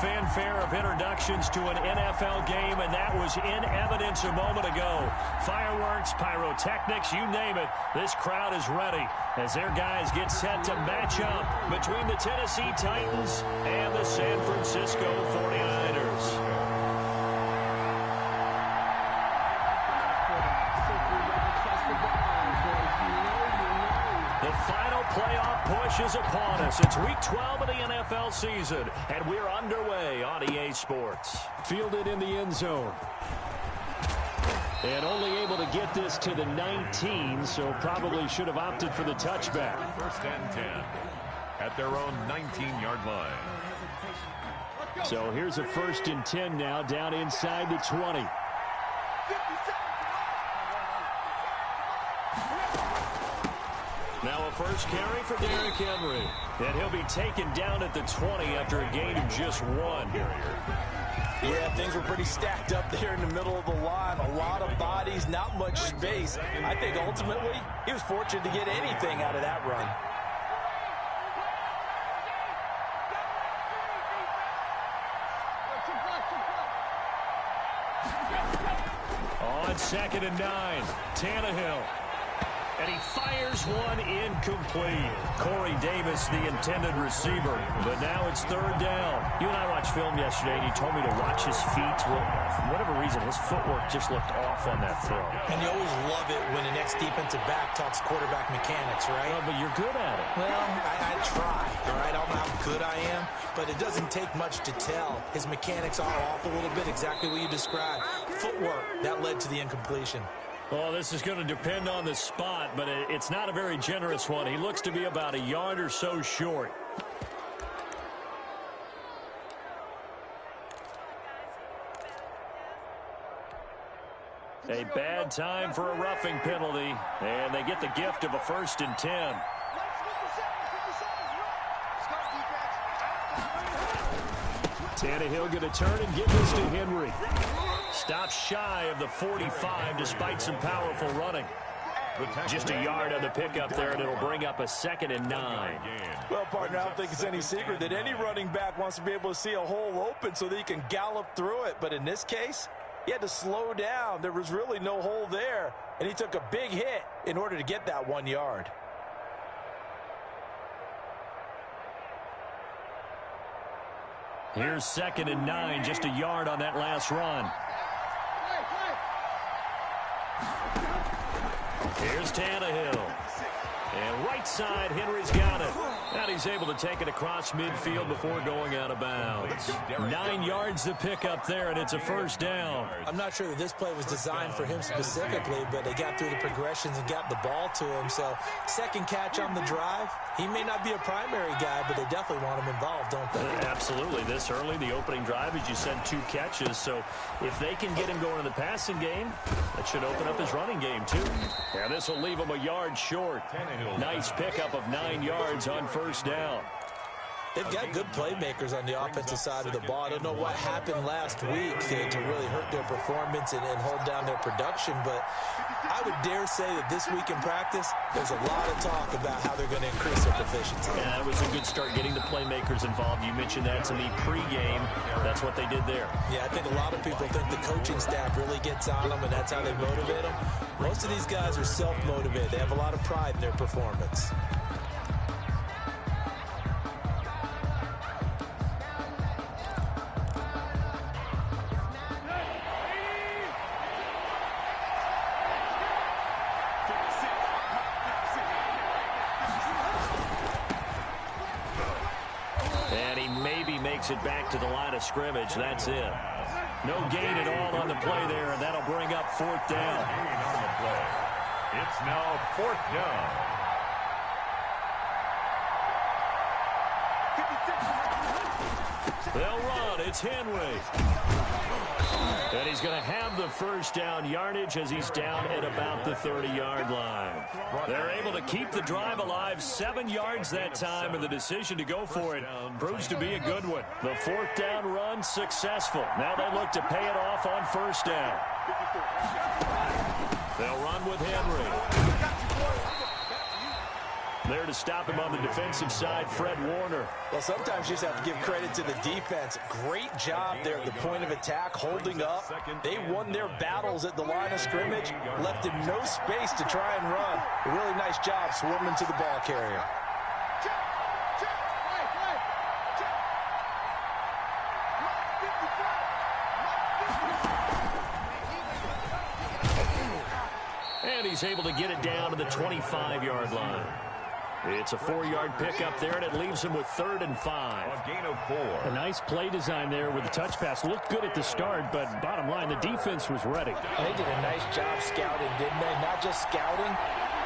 fanfare of introductions to an NFL game, and that was in evidence a moment ago. Fireworks, pyrotechnics, you name it. This crowd is ready as their guys get set to match up between the Tennessee Titans and the San Francisco 49ers. Playoff push is upon us. It's week 12 of the NFL season, and we're underway on EA Sports. Fielded in the end zone. And only able to get this to the 19, so probably should have opted for the touchback. First and 10 at their own 19-yard line. So here's a first and 10 now, down inside the 20. Now a first carry for Derrick Henry. And he'll be taken down at the 20 after a gain of just 1. Yeah, things were pretty stacked up there in the middle of the line. A lot of bodies, not much space. I think ultimately he was fortunate to get anything out of that run. On 2nd and 9, Tannehill. And he fires one incomplete. Corey Davis, the intended receiver. But now it's 3rd down. You and I watched film yesterday, and you told me to watch his feet. Well, for whatever reason, his footwork just looked off on that throw. And you always love it when an ex-defensive back talks quarterback mechanics, right? Well, but you're good at it. Well, I try, all right? I don't know how good I am, but it doesn't take much to tell. His mechanics are off a little bit, exactly what you described. Footwork, that led to the incompletion. Well, this is going to depend on the spot, but it's not a very generous one. He looks to be about a yard or so short. A bad time for a roughing penalty, and they get the gift of a 1st and 10. Tannehill going to turn and give this to Henry. Stops shy of the 45 despite some powerful running. Just a yard on the pickup there, and it'll bring up a 2nd and 9. Well, partner, I don't think it's any secret that any running back wants to be able to see a hole open so that he can gallop through it. But in this case, he had to slow down. There was really no hole there, and he took a big hit in order to get that 1 yard. Here's 2nd and 9, just a yard on that last run. Here's Tannehill. And right side, Henry's got it. And he's able to take it across midfield before going out of bounds. 9 yards to pick up there, and it's a 1st down. I'm not sure that this play was designed for him specifically, but they got through the progressions and got the ball to him. So, 2nd catch on the drive. He may not be a primary guy, but they definitely want him involved, don't they? Absolutely. This early, the opening drive, as you said, 2 catches. So, if they can get him going in the passing game, that should open up his running game, too. And this will leave him a yard short. Nice pickup of 9 yards on 1st down. They've got good playmakers on the offensive side of the ball. I don't know what happened last week to really hurt their performance and hold down their production, but I would dare say that this week in practice, there's a lot of talk about how they're going to increase their proficiency. Yeah, that was a good start getting the playmakers involved. You mentioned that to me pregame. That's what they did there. Yeah, I think a lot of people think the coaching staff really gets on them, and that's how they motivate them. Most of these guys are self-motivated. They have a lot of pride in their performance. It back to the line of scrimmage. That's it. No gain at all on the play there, and that'll bring up 4th down. On the play. It's now 4th down. They'll run. It's Henry. And he's going to have the 1st down yardage as he's down at about the 30-yard line. They're able to keep the drive alive, 7 yards that time, and the decision to go for it proves to be a good one. The 4th down run successful. Now they look to pay it off on 1st down. They'll run with Henry. There to stop him on the defensive side, Fred Warner. Well, sometimes you just have to give credit to the defense. Great job there at the point of attack, holding up. They won their battles at the line of scrimmage, left him no space to try and run. A really nice job swarming to the ball carrier. And he's able to get it down to the 25-yard line. It's a 4-yard pickup there, and it leaves him with 3rd and 5. A gain of 4. A nice play design there with the touch pass. Looked good at the start, but bottom line, the defense was ready. They did a nice job scouting, didn't they? Not just scouting,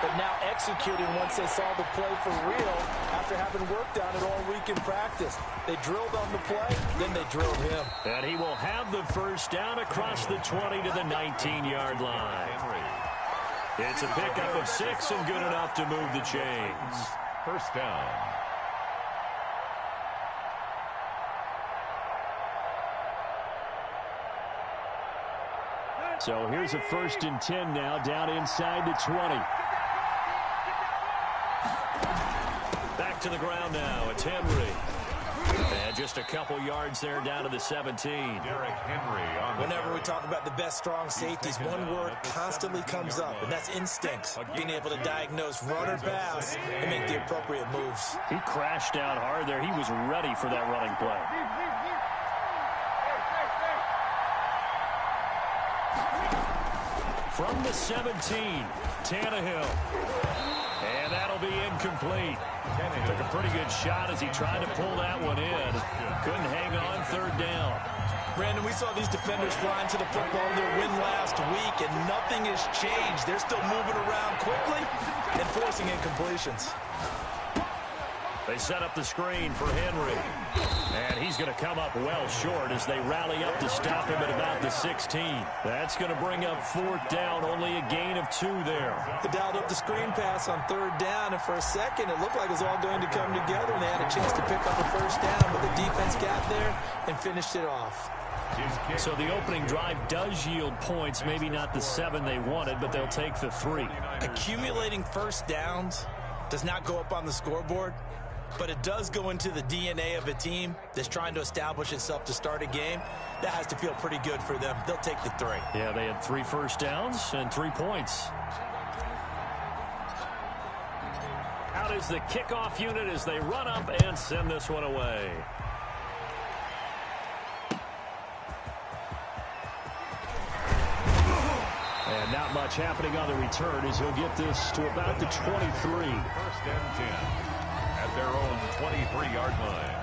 but now executing once they saw the play for real after having worked on it all week in practice. They drilled on the play, then they drilled him. And he will have the first down across the 20 to the 19-yard line. It's a pickup of 6 and good enough to move the chains. First down. So here's a 1st and 10 now, down inside the 20. Back to the ground now. It's Henry. And just a couple yards there down to the 17. Derrick Henry on the Whenever we talk about the best strong safeties, one word constantly comes up, and that's instincts. Being able to diagnose run or pass and make the appropriate moves. He crashed down hard there. He was ready for that running play. From the 17, Tannehill. And that'll be incomplete. Took a pretty good shot as he tried to pull that one in. Couldn't hang on, 3rd down. Brandon, we saw these defenders flying to the football in their win last week, and nothing has changed. They're still moving around quickly and forcing incompletions. They set up the screen for Henry. And he's going to come up well short as they rally up to stop him at about the 16. That's going to bring up 4th down, only a gain of 2 there. They dialed up the screen pass on 3rd down, and for a second it looked like it was all going to come together, and they had a chance to pick up a 1st down, but the defense got there and finished it off. So the opening drive does yield points, maybe not the 7 they wanted, but they'll take the 3. Accumulating 1st downs does not go up on the scoreboard, but it does go into the DNA of a team that's trying to establish itself to start a game. That has to feel pretty good for them. They'll take the 3. Yeah, they had 3 first downs and 3 points. Out is the kickoff unit as they run up and send this one away. And not much happening on the return as he'll get this to about the 23. 1st and 10 at their own 23-yard line.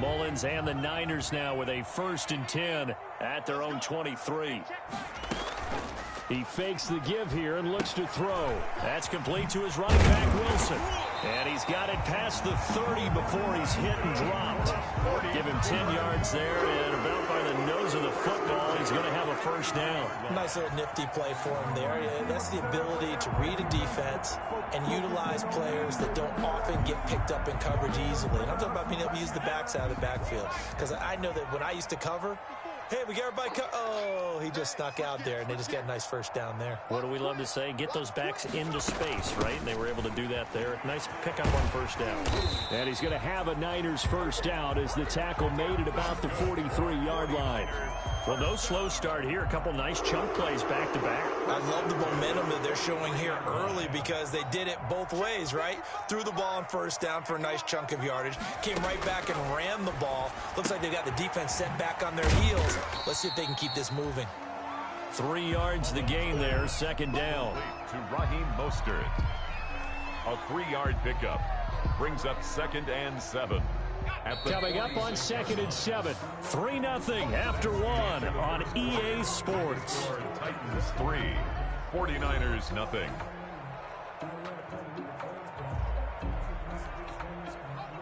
Mullins and the Niners now with a 1st and 10 at their own 23. He fakes the give here and looks to throw. That's complete to his running back, Wilson. And he's got it past the 30 before he's hit and dropped. Give him 10 yards there, and about by the nose of the football, he's going to have a 1st down. Nice little nifty play for him there. Yeah, that's the ability to read a defense and utilize players that don't often get picked up in coverage easily. And I'm talking about being able to use the backs out of the backfield. Because I know that when I used to cover, hey, we got everybody oh, he just snuck out there, and they just got a nice 1st down there. What do we love to say? Get those backs into space, right? And they were able to do that there. Nice pickup on 1st down. And he's going to have a Niners 1st down as the tackle made it about the 43-yard line. Well, no slow start here. A couple nice chunk plays back-to-back. I love the momentum that they're showing here early because they did it both ways, right? Threw the ball on 1st down for a nice chunk of yardage. Came right back and ran the ball. Looks like they got the defense set back on their heels. Let's see if they can keep this moving. 3 yards the gain there, 2nd down. To Raheem Mostert. A 3-yard pickup. Brings up 2nd and 7. Coming up on 2nd and 7. 3-0 after 1 on EA Sports. Titans 3, 49ers nothing.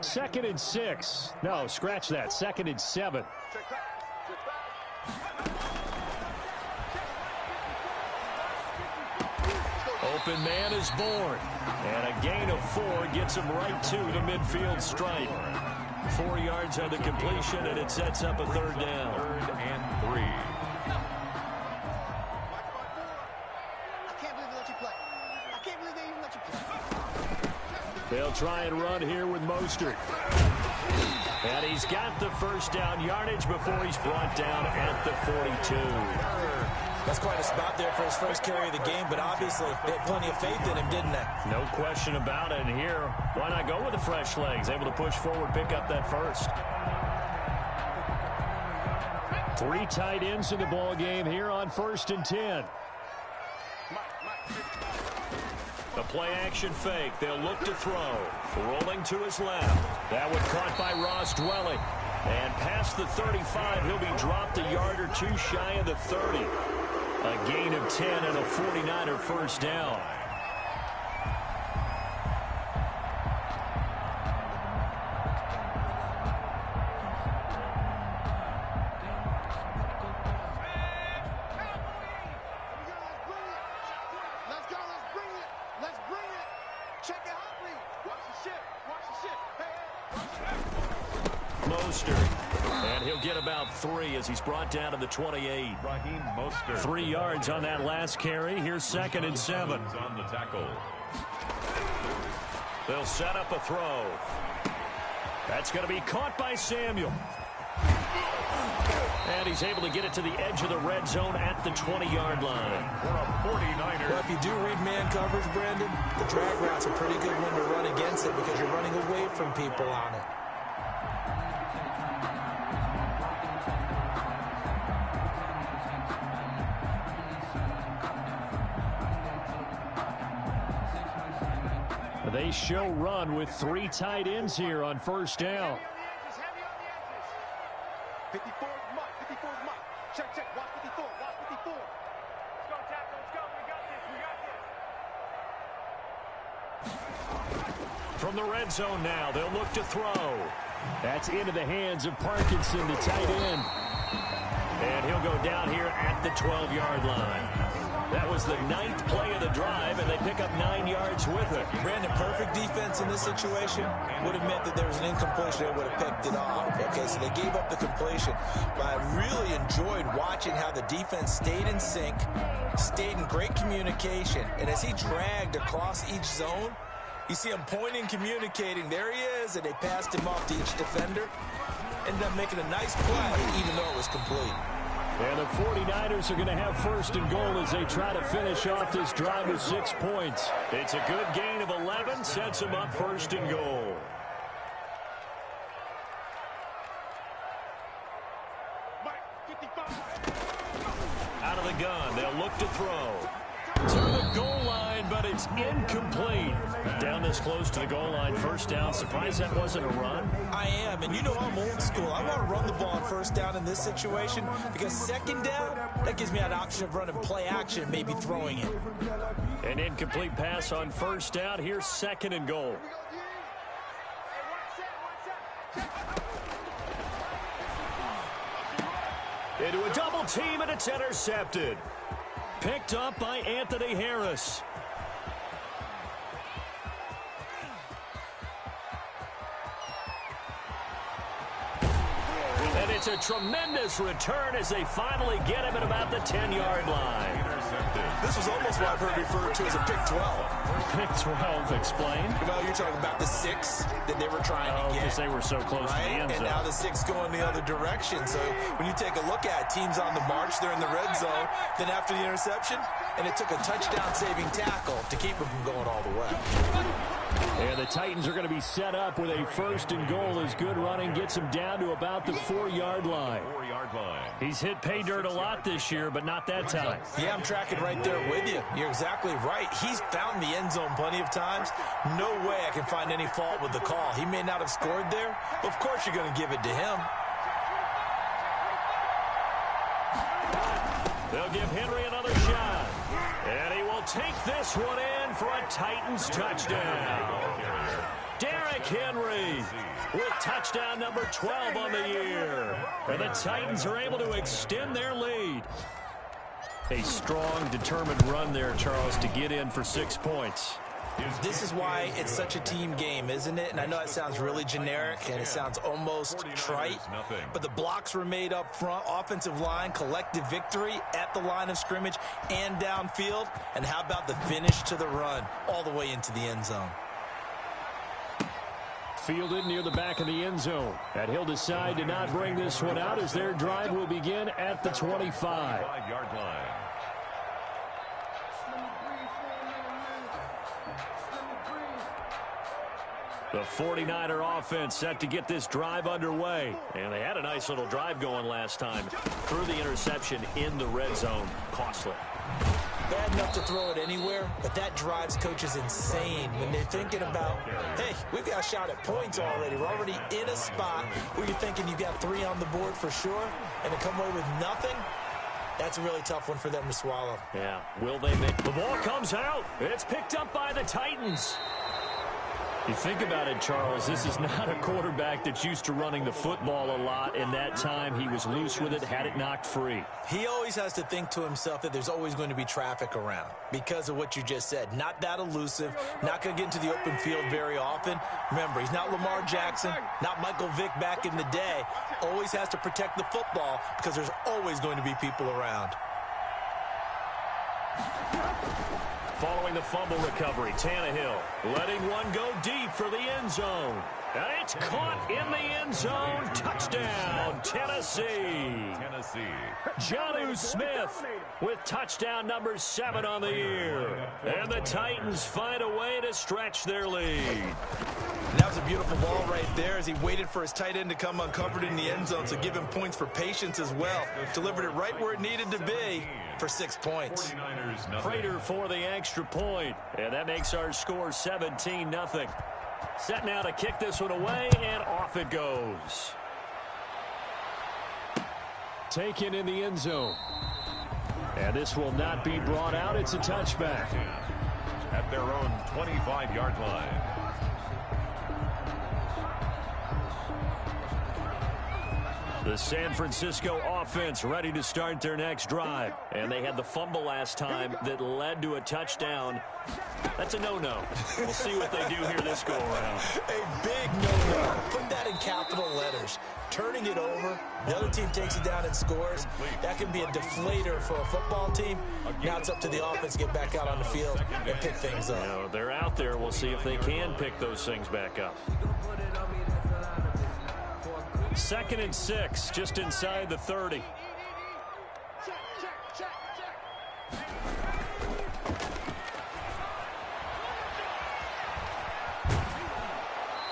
Second and 6. No, scratch that. 2nd and 7. Open man is born. And a gain of 4 gets him right to the midfield stripe. 4 yards on the completion, and it sets up a third down. 3rd and 3. They'll try and run here with Mostert. And he's got the first down yardage before he's brought down at the 42. That's quite a spot there for his first carry of the game, but obviously they had plenty of faith in him, didn't they? No question about it. And here, why not go with the fresh legs? Able to push forward, pick up that first. 3 tight ends in the ball game here on 1st and 10. The play-action fake. They'll look to throw. Rolling to his left. That one caught by Ross Dwelling. And past the 35, he'll be dropped a yard or two shy of the 30. A gain of 10 and a 49er first down. And he'll get about 3 as he's brought down to the 28. 3 yards on that last carry. Here's 2nd and 7. On the tackle. They'll set up a throw. That's going to be caught by Samuel. And he's able to get it to the edge of the red zone at the 20-yard line. For a 49er. Well, if you do read man coverage, Brandon, the drag route's a pretty good one to run against it because you're running away from people on it. They show run with 3 tight ends here on 1st down. 54 mark, 54 mark. Check, check. Watch 54, watch 54. Let's go, tackle, let's go. We got this, we got this. From the red zone now, they'll look to throw. That's into the hands of Parkinson, the tight end. And he'll go down here at the 12-yard line. That was the 9th play of the drive, and they pick up 9 yards with it. Brandon, perfect defense in this situation would have meant that there was an incompletion. They would have picked it off. Okay, so they gave up the completion. But I really enjoyed watching how the defense stayed in sync, stayed in great communication. And as he dragged across each zone, you see him pointing, communicating. There he is, and they passed him off to each defender. Ended up making a nice play, even though it was complete. And the 49ers are going to have 1st and goal as they try to finish off this drive with 6 points. It's a good gain of 11, sets them up 1st and goal. Out of the gun, they'll look to throw. To the goal line, but it's incomplete. Down this close to the goal line, 1st down. Surprised that wasn't a run? I am, and you know I'm old school. I want to run the ball on 1st down in this situation because 2nd down, that gives me an option of running play action and maybe throwing it. An incomplete pass on 1st down. Here's 2nd and goal. Into a double team, and it's intercepted. Picked up by Anthony Harris. And it's a tremendous return as they finally get him at about the 10-yard line. This was almost what I've heard referred to as a pick 12. Pick 12, explain. Well, you're talking about the 6 that they were trying to get. Because they were so close to the end zone. And now the 6 going the other direction. So when you take a look at it, teams on the march, they're in the red zone. Then after the interception, and it took a touchdown-saving tackle to keep them from going all the way. And the Titans are going to be set up with a 1st and goal as good running gets him down to about the 4-yard line. 4-yard line. He's hit pay dirt a lot this year, but not that time. Yeah, I'm tracking right there with you. You're exactly right. He's found the end zone plenty of times. No way I can find any fault with the call. He may not have scored there, but of course you're going to give it to him. They'll give Henry another shot. And he will take this one in for a Titans touchdown. Derrick Henry with touchdown number 12 on the year. And the Titans are able to extend their lead. A strong, determined run there, Charles, to get in for 6 points. This is why it's such a team game, isn't it? And I know it sounds really generic and it sounds almost trite, but the blocks were made up front, offensive line, collective victory at the line of scrimmage and downfield. And how about the finish to the run all the way into the end zone? Fielded near the back of the end zone. And he'll decide to not bring this one out as their drive will begin at the 25. 5-yard line. The 49er offense set to get this drive underway. And they had a nice little drive going last time. Threw the interception in the red zone. Costly. Bad enough to throw it anywhere, but that drives coaches insane when they're thinking about, hey, we've got a shot at points already. We're already in a spot where you're thinking you've got 3 on the board for sure, and to come away with nothing, that's a really tough one for them to swallow. Yeah, will they make... The ball comes out. It's picked up by the Titans. You think about it, Charles, this is not a quarterback that's used to running the football a lot, and that time he was loose with it, had it knocked free. He always has to think to himself that there's always going to be traffic around because of what you just said. Not that elusive, not going to get into the open field very often. Remember, he's not Lamar Jackson, not Michael Vick back in the day. Always has to protect the football because there's always going to be people around. Following the fumble recovery, Tannehill letting one go deep for the end zone. And it's caught in the end zone. Touchdown, Tennessee. Jonnu Smith with touchdown number 7 on the year. And the Titans find a way to stretch their lead. That was a beautiful ball right there as he waited for his tight end to come uncovered in the end zone, so give him points for patience as well. Delivered it right where it needed to be for 6 points. Prater for the extra point, and that makes our score 17-0. Set now to kick this one away, and off it goes. Taken in the end zone. And this will not be brought out. It's a touchback. At their own 25-yard line. The San Francisco offense ready to start their next drive. And they had the fumble last time that led to a touchdown. That's a no-no. We'll see what they do here this go-around. A big no-no. Put that in capital letters. Turning it over, the other team takes it down and scores. That can be a deflator for a football team. Now it's up to the offense to get back out on the field and pick things up. You know, they're out there. We'll see if they can pick those things back up. 2nd and 6, just inside the 30.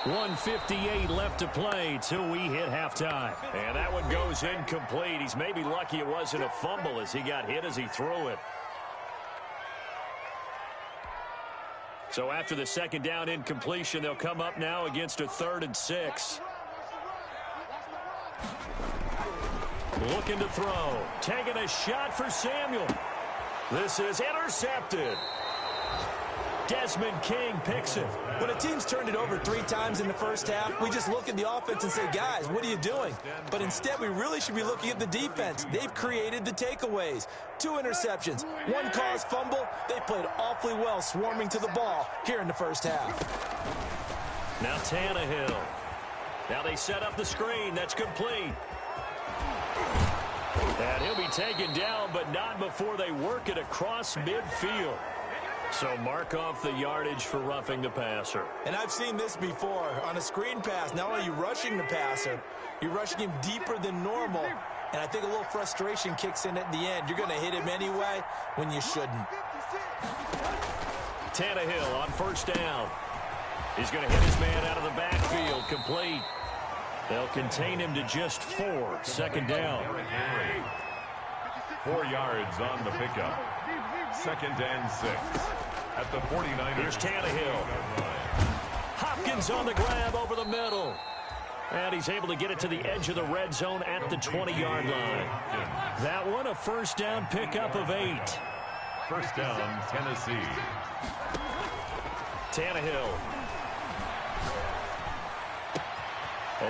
.158 left to play till we hit halftime. And that one goes incomplete. He's maybe lucky it wasn't a fumble as he got hit as he threw it. So after the 2nd down incompletion, they'll come up now against a 3rd and 6. Looking to throw. Taking a shot for Samuel. This is intercepted. Desmond King picks it. When a team's turned it over 3 times in the first half, we just look at the offense and say, guys, what are you doing? But instead, we really should be looking at the defense. They've created the takeaways. 2 interceptions, 1 caused fumble. They played awfully well swarming to the ball here in the first half. Now Tannehill. Now they set up the screen. That's complete. And he'll be taken down, but not before they work it across midfield. So mark off the yardage for roughing the passer. And I've seen this before. On a screen pass, not only are you rushing the passer, you're rushing him deeper than normal. And I think a little frustration kicks in at the end. You're going to hit him anyway when you shouldn't. Tannehill on 1st down. He's going to hit his man out of the backfield. Complete. They'll contain him to just 4. 2nd down. 4 yards on the pickup. 2nd and 6. At the 49ers. Here's Tannehill. Hopkins on the grab over the middle. And he's able to get it to the edge of the red zone at the 20-yard line. That one a 1st down pickup of 8. 1st down, Tennessee. Tannehill.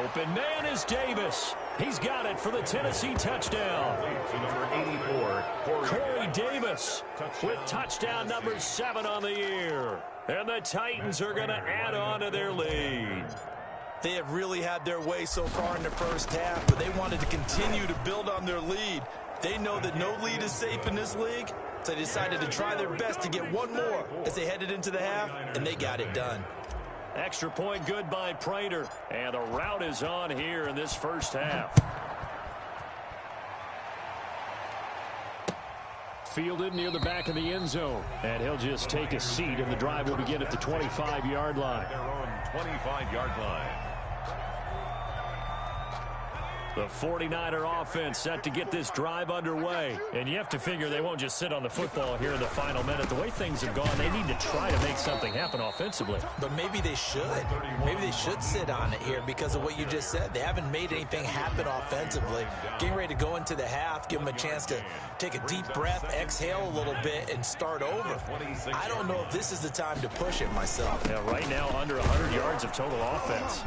Open man is Davis. He's got it for the Tennessee touchdown. Number 84, Corey Davis with touchdown number 7 on the year. And the Titans are going to add on to their lead. They have really had their way so far in the first half, but they wanted to continue to build on their lead. They know that no lead is safe in this league, so they decided to try their best to get one more as they headed into the half, and they got it done. Extra point good by Prater. And the route is on here in this first half. Fielded near the back of the end zone. And he'll just take a seat, and the drive will begin at the 25-yard line. their own 25-yard line. The 49er offense set to get this drive underway. And you have to figure they won't just sit on the football here in the final minute. The way things have gone, they need to try to make something happen offensively. But maybe they should. Maybe they should sit on it here because of what you just said. They haven't made anything happen offensively. Getting ready to go into the half, give them a chance to take a deep breath, exhale a little bit, and start over. I don't know if this is the time to push it myself. Yeah, right now under 100 yards of total offense.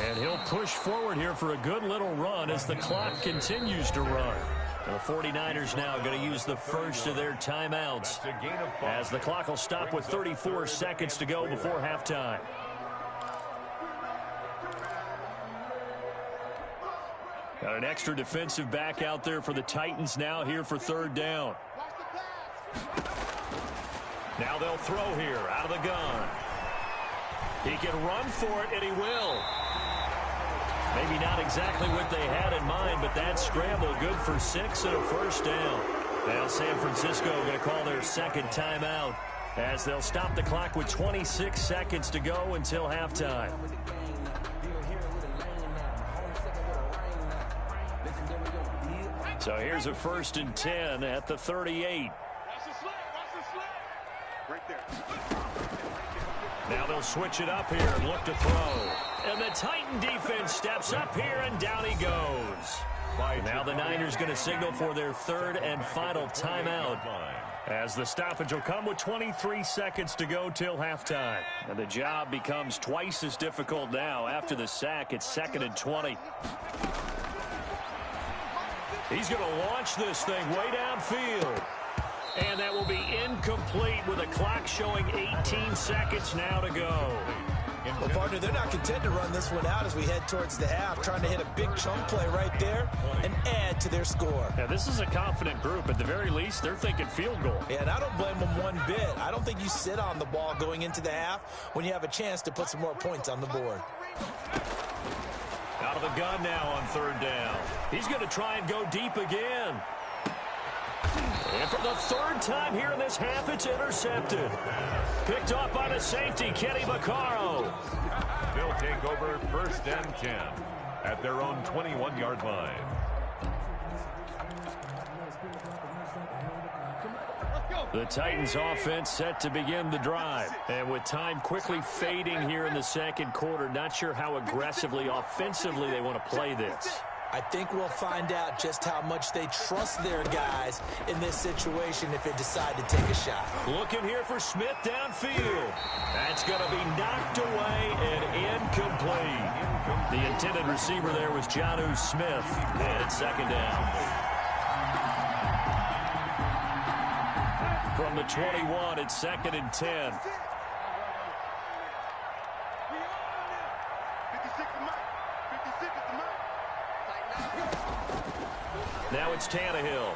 And he'll push forward here for a good little run as the clock continues to run. The 49ers now going to use the first of their timeouts as the clock will stop with 34 seconds to go before halftime. Got an extra defensive back out there for the Titans now here for third down. Now they'll throw here out of the gun. He can run for it, and he will. Maybe not exactly what they had in mind, but that scramble good for 6 and a first down. Now San Francisco going to call their second timeout as they'll stop the clock with 26 seconds to go until halftime. So here's a 1st and 10 at the 38. Right there. Now they'll switch it up here and look to throw. And the Titan defense steps up here, and down he goes. Now the Niners going to signal for their third and final timeout as the stoppage will come with 23 seconds to go till halftime. And the job becomes twice as difficult now after the sack. It's 2nd and 20. He's going to launch this thing way downfield. And that will be incomplete with a clock showing 18 seconds now to go. Well, partner, they're not content to run this one out as we head towards the half, trying to hit a big chunk play right there and add to their score. Yeah, this is a confident group. At the very least, they're thinking field goal. Yeah, and I don't blame them one bit. I don't think you sit on the ball going into the half when you have a chance to put some more points on the board. Out of the gun now on third down. He's going to try and go deep again. And for the third time here in this half, it's intercepted. Picked off by the safety, Kenny Vaccaro. They'll take over 1st and 10 at their own 21-yard line. The Titans offense set to begin the drive. And with time quickly fading here in the second quarter, not sure how aggressively, offensively they want to play this. I think we'll find out just how much they trust their guys in this situation if they decide to take a shot. Looking here for Smith downfield. That's going to be knocked away and incomplete. The intended receiver there was Jonnu Smith. And it's 2nd down. From the 21, it's 2nd and 10. Now it's Tannehill.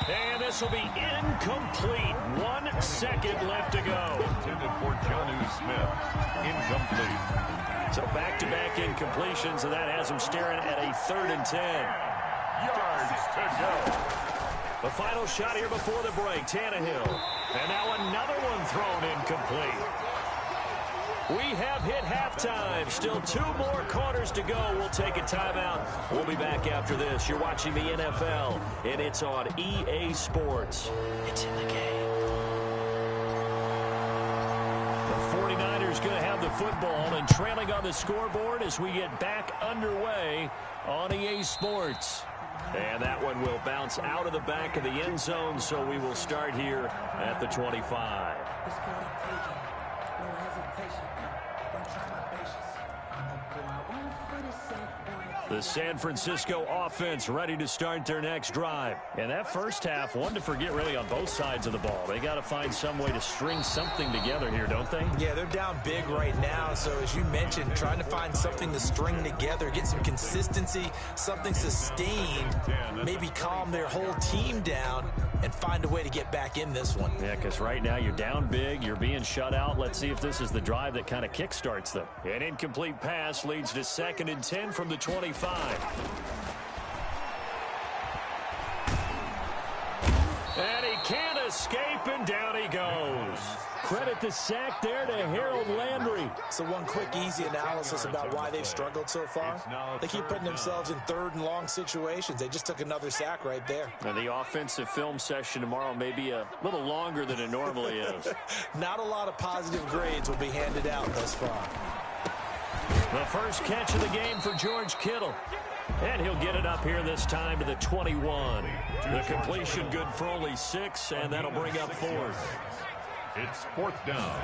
And this will be incomplete. 1 second left to go. Intended for Jonnu Smith. Incomplete. So back-to-back incompletions, and that has him staring at a 3rd and 10. Yards to go. The final shot here before the break, Tannehill. And now another one thrown incomplete. We have hit halftime. Still 2 more quarters to go. We'll take a timeout. We'll be back after this. You're watching the NFL, and it's on EA Sports. It's in the game. The 49ers going to have the football and trailing on the scoreboard as we get back underway on EA Sports. And that one will bounce out of the back of the end zone, so we will start here at the 25. The San Francisco offense ready to start their next drive. And that first half, one to forget really on both sides of the ball. They got to find some way to string something together here, don't they? Yeah, they're down big right now. So as you mentioned, trying to find something to string together, get some consistency, something sustained, maybe calm their whole team down and find a way to get back in this one. Yeah, because right now you're down big, you're being shut out. Let's see if this is the drive that kind of kickstarts them. An incomplete pass leads to 2nd and 10 from the 25. And he can't escape, and down he goes. Credit the sack there to Harold Landry. So one quick, easy analysis about why they've struggled so far. They keep putting themselves in 3rd and long situations. They just took another sack right there. And the offensive film session tomorrow may be a little longer than it normally is. Not a lot of positive grades will be handed out thus far. The first catch of the game for George Kittle. And he'll get it up here this time to the 21. The completion good for only 6, and that'll bring up 4th. It's 4th down.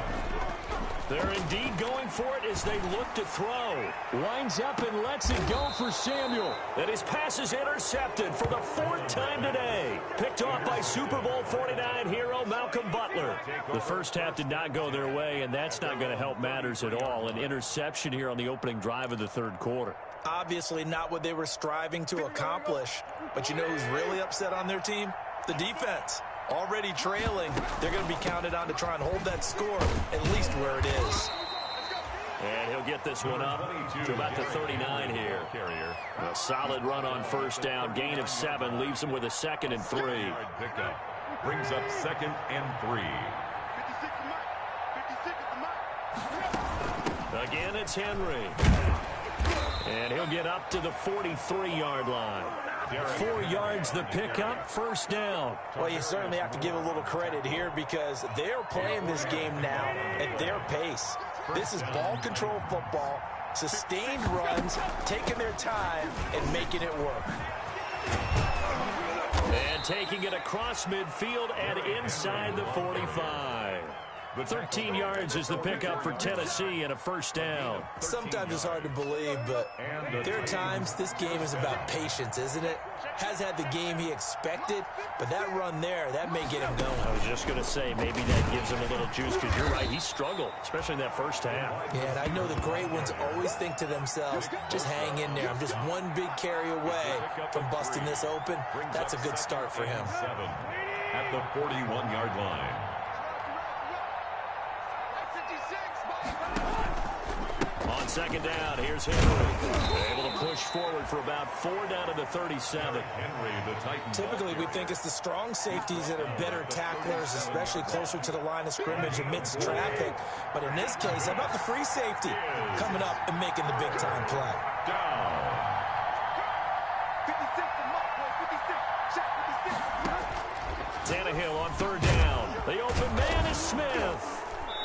They're indeed going for it as they look to throw. Winds up and lets it go for Samuel. And his pass is intercepted for the 4th time today. Picked off by Super Bowl 49 hero Malcolm Butler. The first half did not go their way, and that's not going to help matters at all. An interception here on the opening drive of the 3rd quarter. Obviously not what they were striving to accomplish. But you know who's really upset on their team? The defense. Already trailing, they're going to be counted on to try and hold that score at least where it is. And he'll get this one up to about the 39 here. A solid run on 1st down. Gain of 7 leaves him with a 2nd and 3. Pickup brings up 2nd and 3. Again, it's Henry. And he'll get up to the 43-yard line. 4 yards the pickup, 1st down. Well, you certainly have to give a little credit here because they're playing this game now at their pace. This is ball control football, sustained runs, taking their time and making it work. And taking it across midfield and inside the 45. 13 yards is the pickup for Tennessee and a 1st down. Sometimes it's hard to believe, but there are times this game is about patience, isn't it? Has had the game he expected, but that run there, that may get him going. I was just going to say, maybe that gives him a little juice because you're right, he struggled, especially in that 1st half. Yeah, and I know the great ones always think to themselves, just hang in there. I'm just one big carry away from busting this open. That's a good start for him. 7 at the 41-yard line. On 2nd down, here's Henry. Able to push forward for about 4 down to the 37. Henry, the Titans. Typically, we think it's the strong safeties that are better tacklers, especially closer to the line of scrimmage amidst traffic. But in this case, how about the free safety coming up and making the big-time play? Down. 56 and Mark, boy, 56. Check 56. Tannehill on 3rd down. The open man is Smith.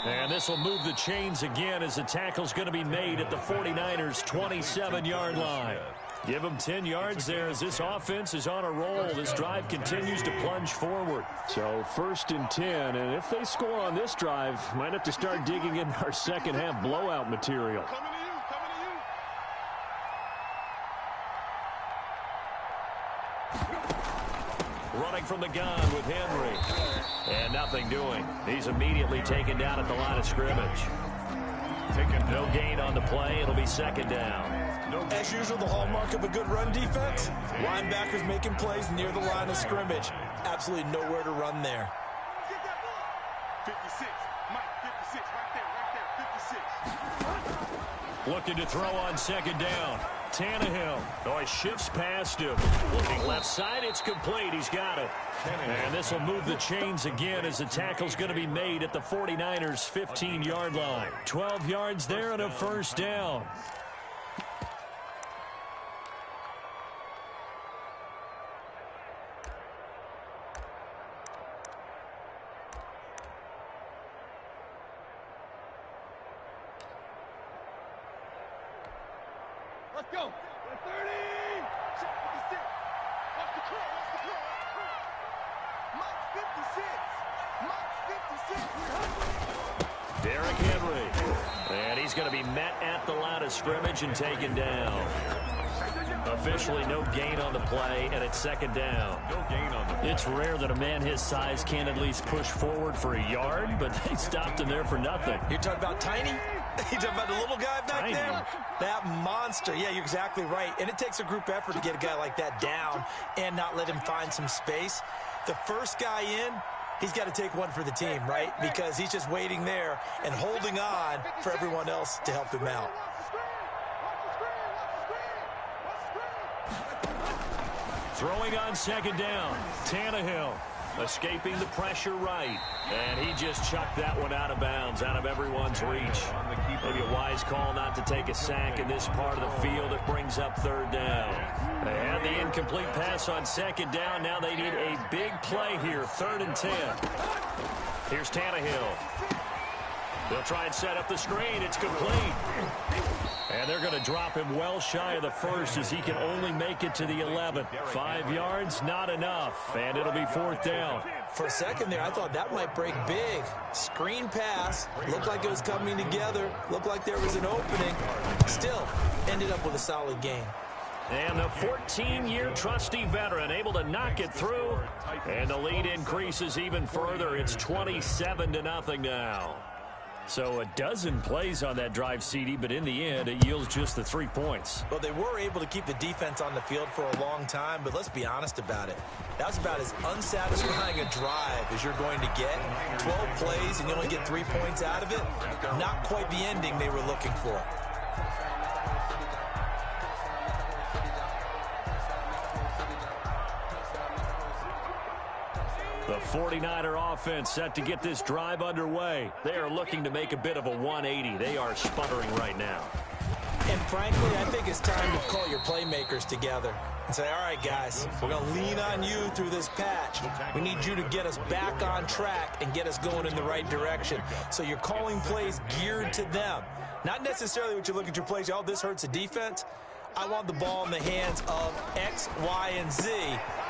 And this will move the chains again as the tackle's going to be made at the 49ers' 27-yard line. Give them 10 yards there as this offense is on a roll. This drive continues to plunge forward. So 1st and 10, and if they score on this drive, might have to start digging in our 2nd half blowout material. Coming to you, coming to you. Running from the gun with Henry. And nothing doing. He's immediately taken down at the line of scrimmage. No gain on the play. It'll be 2nd down. As usual, the hallmark of a good run defense, linebackers making plays near the line of scrimmage. Absolutely nowhere to run there. Get that ball. 56, Mike, 56, right there, 56. Looking to throw on 2nd down. Tannehill. Oh, he shifts past him. Looking left side, it's complete. He's got it. And this will move the chains again as the tackle's going to be made at the 49ers' 15-yard line. 12 yards there and a 1st down. Let's go. 30. Check 56. Watch the curl, watch the curl, watch the curl. Mike 56. Mike 56. Derrick Henry. And he's going to be met at the line of scrimmage and taken down. Officially no gain on the play, and it's second down. No gain on the play. It's rare that a man his size can't at least push forward for a yard, but they stopped him there for nothing. You're talking about Tiny? You're talking about the little guy back Tiny. there? That monster. Yeah, you're exactly right. And it takes a group effort to get a guy like that down and not let him find some space. The first guy in, he's got to take one for the team, right? Because he's just waiting there and holding on for everyone else to help him out. Throwing on second down. Tannehill escaping the pressure right. And he just chucked that one out of bounds, out of everyone's reach. Maybe a wise call not to take a sack in this part of the field. It brings up third down. They had the incomplete pass on second down. Now they need a big play here, 3rd and 10. Here's Tannehill. They'll try and set up the screen. It's complete. And they're going to drop him well shy of the first as he can only make it to the 11. 5 yards, not enough. And it'll be 4th down. For a second there, I thought that might break big. Screen pass. Looked like it was coming together. Looked like there was an opening. Still, ended up with a solid game. And the 14-year trusty veteran able to knock it through. And the lead increases even further. It's 27-0 now. So a dozen plays on that drive, CD, but in the end, it yields just the 3 points. Well, they were able to keep the defense on the field for a long time, but let's be honest about it. That was about as unsatisfying a drive as you're going to get. 12 plays and you only get 3 points out of it. Not quite the ending they were looking for. The 49er offense set to get this drive underway. They are looking to make a bit of a 180. They are sputtering right now. And frankly, I think it's time to call your playmakers together and say, all right, guys, we're going to lean on you through this patch. We need you to get us back on track and get us going in the right direction. So you're calling plays geared to them. Not necessarily what you look at your plays, oh, this hurts the defense. I want the ball in the hands of X, Y, and Z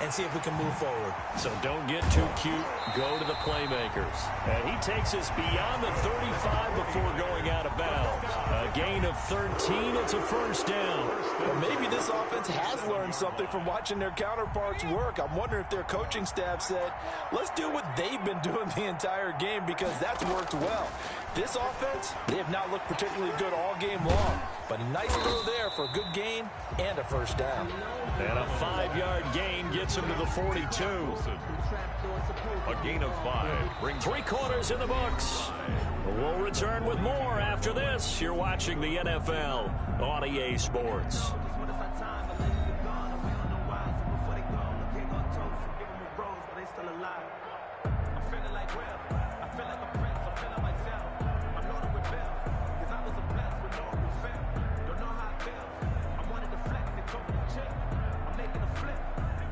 and see if we can move forward. So don't get too cute. Go to the playmakers. And he takes us beyond the 35 before going out of bounds. A gain of 13. It's a 1st down. Well, maybe this offense has learned something from watching their counterparts work. I'm wondering if their coaching staff said, let's do what they've been doing the entire game because that's worked well. This offense, they have not looked particularly good all game long. But a nice throw there for a good gain and a 1st down. And a 5-yard gain gets him to the 42. A gain of 5 brings 3 quarters in the books. We'll return with more after this. You're watching the NFL on EA Sports.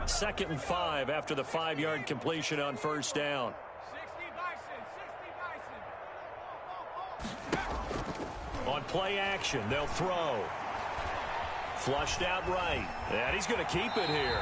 Second and 5 after the 5-yard completion on 1st down. On play action, they'll throw. Flushed out right. And he's going to keep it here.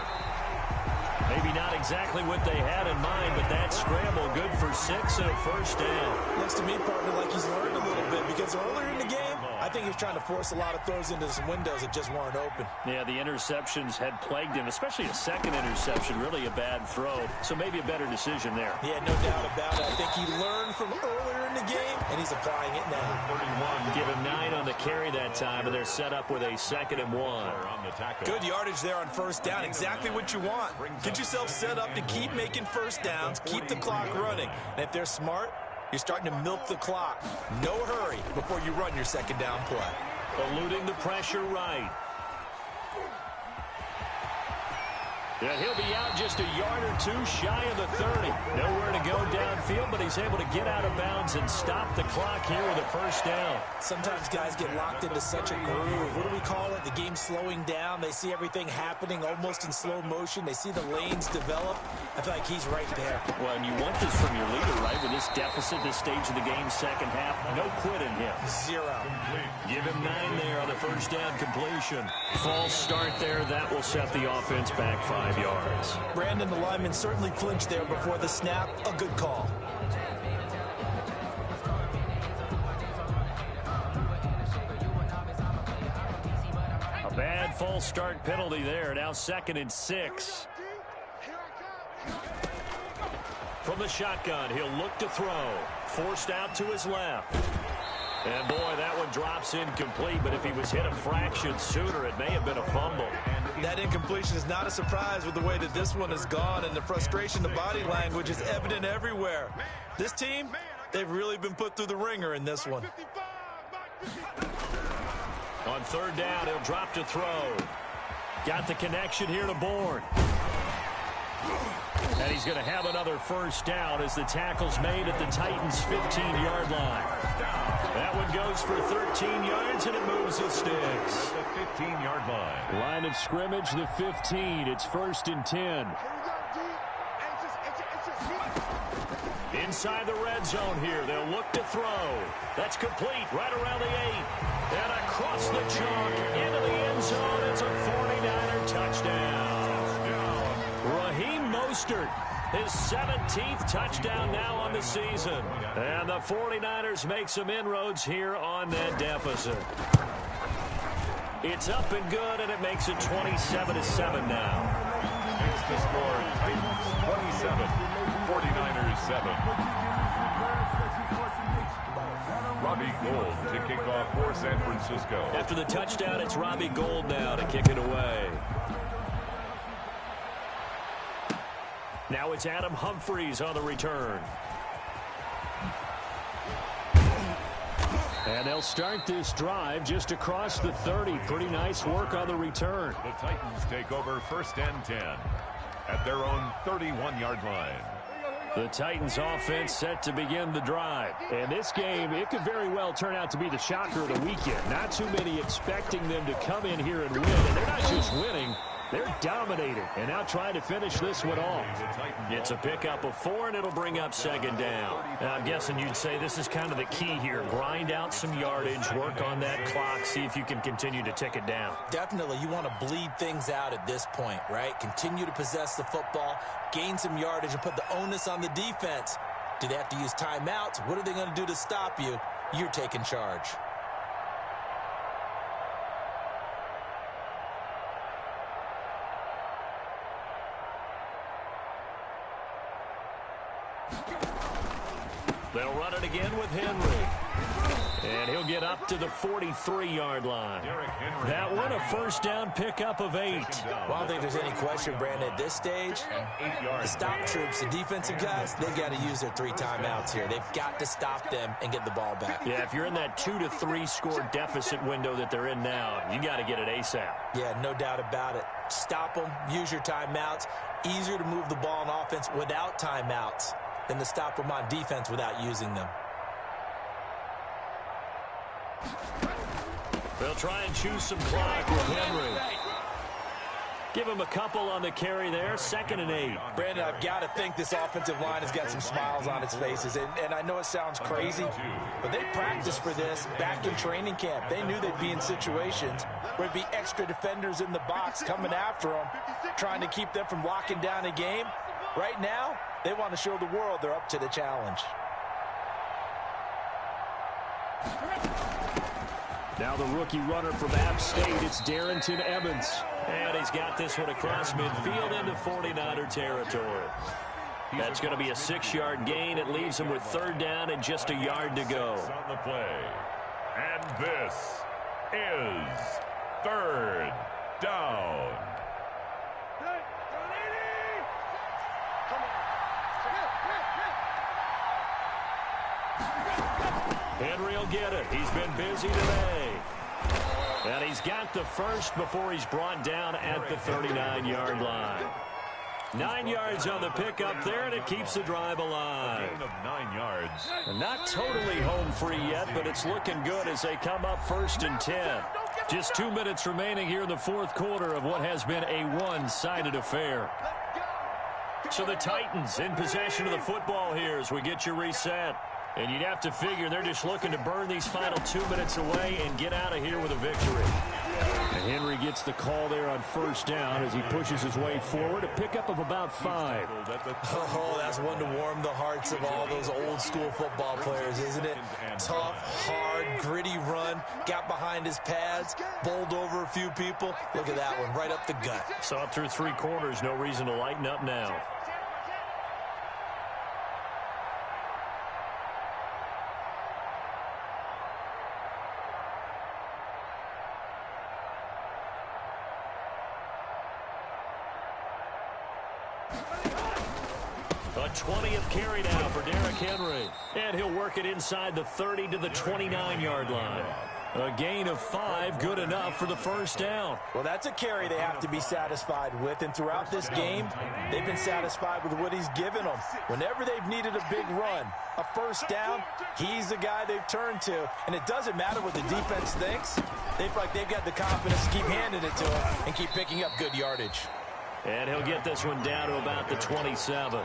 Maybe not exactly what they had in mind, but that scramble good for 6 and a 1st down. Looks to me, partner, like he's learned a little bit because earlier in the game, I think he was trying to force a lot of throws into some windows that just weren't open. Yeah, the interceptions had plagued him, especially a second interception, really a bad throw. So maybe a better decision there. Yeah, no doubt about it. I think he learned from earlier in the game, and he's applying it now. 31. Give him 9 on the carry that time, and they're set up with a 2nd and 1. On the tackle. Good yardage there on 1st down. Exactly what you want. Get yourself set up to keep making 1st downs, keep the clock running. And if they're smart, you're starting to milk the clock. No hurry before you run your 2nd down play. Eluding the pressure right. And he'll be out just a yard or 2 shy of the 30. Nowhere to go downfield, but he's able to get out of bounds and stop the clock here with a 1st down. Sometimes guys get locked into such a groove. What do we call it? The game slowing down. They see everything happening almost in slow motion. They see the lanes develop. I feel like he's right there. Well, and you want this from your leader, right? With this deficit, this stage of the game, 2nd half, no quit in him. 0. Give him 9 there on the 1st down completion. False start there. That will set the offense back 5 yards. Brandon, the lineman, certainly flinched there before the snap. A good call. false start penalty there. Now 2nd and 6. From the shotgun, he'll look to throw. Forced out to his left. And, boy, that one drops incomplete, but if he was hit a fraction sooner, it may have been a fumble. That incompletion is not a surprise with the way that this one has gone, and the frustration, the body language is evident everywhere. This team, they've really been put through the ringer in this one. On 3rd down, he'll drop to throw. Got the connection here to Bourne. And he's going to have another first down as the tackle's made at the Titans' 15-yard line. That one goes for 13 yards, and it moves the sticks. The 15-yard line. Line of scrimmage, the 15. It's 1st and 10. Inside the red zone here, they'll look to throw. That's complete right around the 8. And across the chalk into the end zone. It's a 49er touchdown. Raheem Mostert, his 17th touchdown now on the season. And the 49ers make some inroads here on that deficit. It's up and good, and it makes it 27-7 now. Makes the score Titans 27, 49ers 7. Robbie Gould to kick off for San Francisco. After the touchdown, it's Robbie Gould now to kick it away. Now it's Adam Humphries on the return. And they'll start this drive just across the 30. Pretty nice work on the return. The Titans take over 1st and 10 at their own 31-yard line. The Titans offense set to begin the drive. And this game, it could very well turn out to be the shocker of the weekend. Not too many expecting them to come in here and win. And they're not just winning, they're dominating. And now trying to finish this one off. It's a pickup of 4, and it'll bring up 2nd down. Now, I'm guessing you'd say this is kind of the key here. Grind out some yardage, work on that clock, see if you can continue to tick it down. Definitely, you want to bleed things out at this point, right? Continue to possess the football, gain some yardage, and put the onus on the defense. Do they have to use timeouts? What are they going to do to stop you? You're taking charge. They'll run it again with Henry. And he'll get up to the 43-yard line. That one, a 1st down pickup of 8. Well, I don't think there's any question, Brandon, at this stage, the stop troops, the defensive guys, they've got to use their 3 timeouts here. They've got to stop them and get the ball back. Yeah, if you're in that 2 to 3 score deficit window that they're in now, you got to get it ASAP. Yeah, no doubt about it. Stop them, use your timeouts. Easier to move the ball on offense without timeouts than to stop them on defense without using them. They'll try and choose some clock with Henry. Give him a couple on the carry there. 2nd and 8. Brandon, I've got to think this offensive line has got some smiles on its faces. And I know it sounds crazy, but they practiced for this back in training camp. They knew they'd be in situations where there'd be extra defenders in the box coming after them, trying to keep them from locking down a game. Right now, they want to show the world they're up to the challenge. Now the rookie runner from App State, it's Darrington Evans. And he's got this one across midfield into 49er territory. That's going to be a 6-yard gain. It leaves him with 3rd down and just a yard to go. On the play. And this is 3rd down. Henry will get it. He's been busy today. And he's got the first before he's brought down at the 39-yard line. 9 yards on the pickup there, and it keeps the drive alive. Gain of 9 yards. Not totally home free yet, but it's looking good as they come up 1st and 10. Just 2 minutes remaining here in the 4th quarter of what has been a one-sided affair. So the Titans in possession of the football here as we get you reset. And you'd have to figure they're just looking to burn these final 2 minutes away and get out of here with a victory. And Henry gets the call there on first down as he pushes his way forward. A pickup of about 5. Oh, that's one to warm the hearts of all those old school football players, isn't it? Tough, hard, gritty run. Got behind his pads, bowled over a few people. Look at that one, right up the gut. Saw it through 3 quarters. No reason to lighten up now. A 20th carry now for Derrick Henry. And he'll work it inside the 30 to the 29-yard line. A gain of 5, good enough for the first down. Well, that's a carry they have to be satisfied with, and throughout this game, they've been satisfied with what he's given them. Whenever they've needed a big run, a first down, he's the guy they've turned to. And it doesn't matter what the defense thinks. They feel like they've got the confidence to keep handing it to him and keep picking up good yardage. And he'll get this one down to about the 27.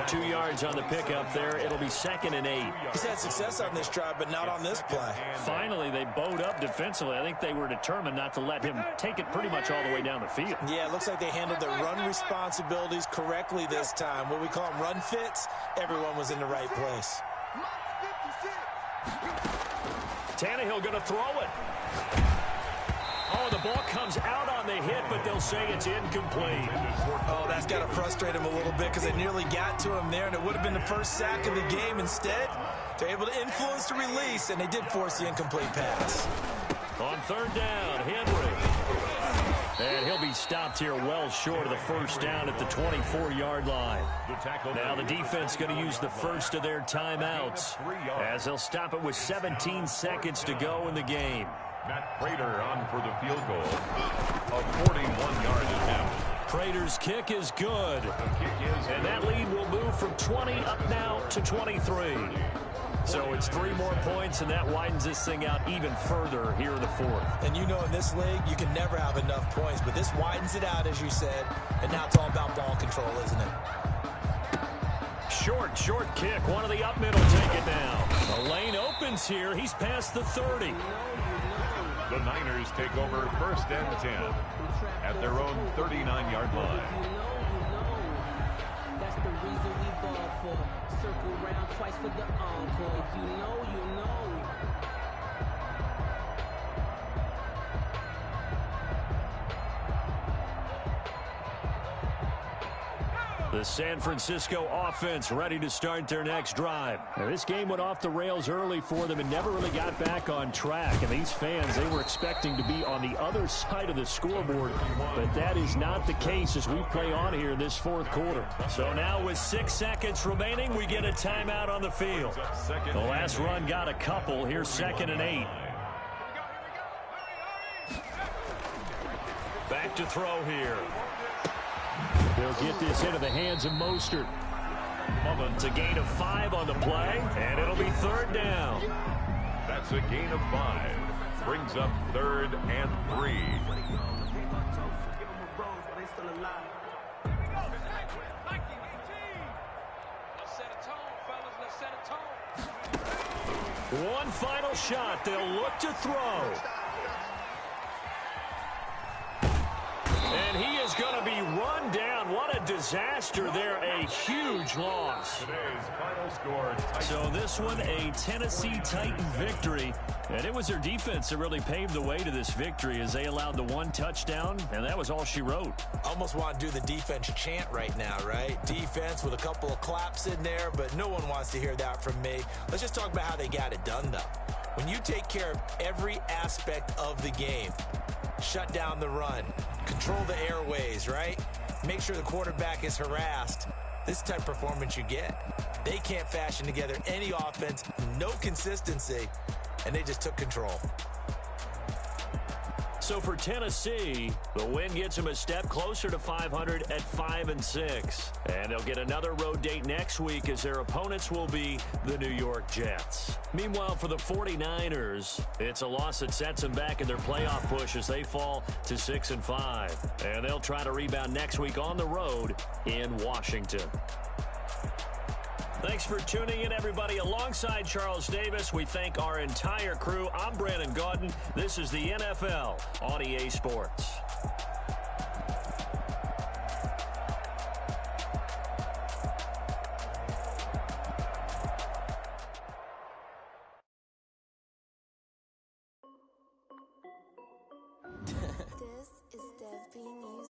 2 yards on the pickup there. It'll be 2nd and 8. He's had success on this drive, but not on this play. Finally, they bowed up defensively. I think they were determined not to let him take it pretty much all the way down the field. Yeah, it looks like they handled their run responsibilities correctly this time. What we call them run fits, everyone was in the right place. Tannehill going to throw it. Oh, the ball comes out on the hit, but they'll say it's incomplete. Oh, that's got to frustrate him a little bit because they nearly got to him there, and it would have been the first sack of the game. Instead, they're able to influence the release, and they did force the incomplete pass. On 3rd down, Henry. And he'll be stopped here well short of the first down at the 24-yard line. Now the defense going to use the first of their timeouts as they'll stop it with 17 seconds to go in the game. Matt Prater on for the field goal. A 41-yard attempt. Prater's kick is good. And that lead will move from 20 up now to 23. So it's 3 more points, and that widens this thing out even further here in the 4th. And you know in this league, you can never have enough points, but this widens it out, as you said, and now it's all about ball control, isn't it? Short kick. One of the up middle take it now. The lane opens here. He's past the 30. The Niners take over 1st and 10 at their own 39-yard line. That's the reason we ball for. Circle round twice for the encore. If you know, you know. The San Francisco offense ready to start their next drive. Now, this game went off the rails early for them and never really got back on track. And these fans, they were expecting to be on the other side of the scoreboard. But that is not the case as we play on here in this 4th quarter. So now with 6 seconds remaining, we get a timeout on the field. The last run got a couple. Here's 2nd and 8. Back to throw here. They'll get this into the hands of Mostert. It's a gain of 5 on the play, and it'll be 3rd down. That's a gain of 5. Brings up 3rd and 3. One final shot. They'll look to throw. And he is going to be run down. What a disaster there. A huge loss. Today's final score. So this one, a Tennessee Titan victory. And it was their defense that really paved the way to this victory as they allowed the 1 touchdown, and that was all she wrote. Almost want to do the defense chant right now, right? Defense with a couple of claps in there, but no one wants to hear that from me. Let's just talk about how they got it done, though. When you take care of every aspect of the game, shut down the run, control the airways, right? Make sure the quarterback is harassed. This type of performance you get. They can't fashion together any offense, no consistency, and they just took control. So for Tennessee, the win gets them a step closer to 500 at 5-6. And they'll get another road date next week as their opponents will be the New York Jets. Meanwhile, for the 49ers, it's a loss that sets them back in their playoff push as they fall to 6-5. And they'll try to rebound next week on the road in Washington. Thanks for tuning in, everybody. Alongside Charles Davis, we thank our entire crew. I'm Brandon Gaudin. This is the NFL on EA Sports. This is Dev being used.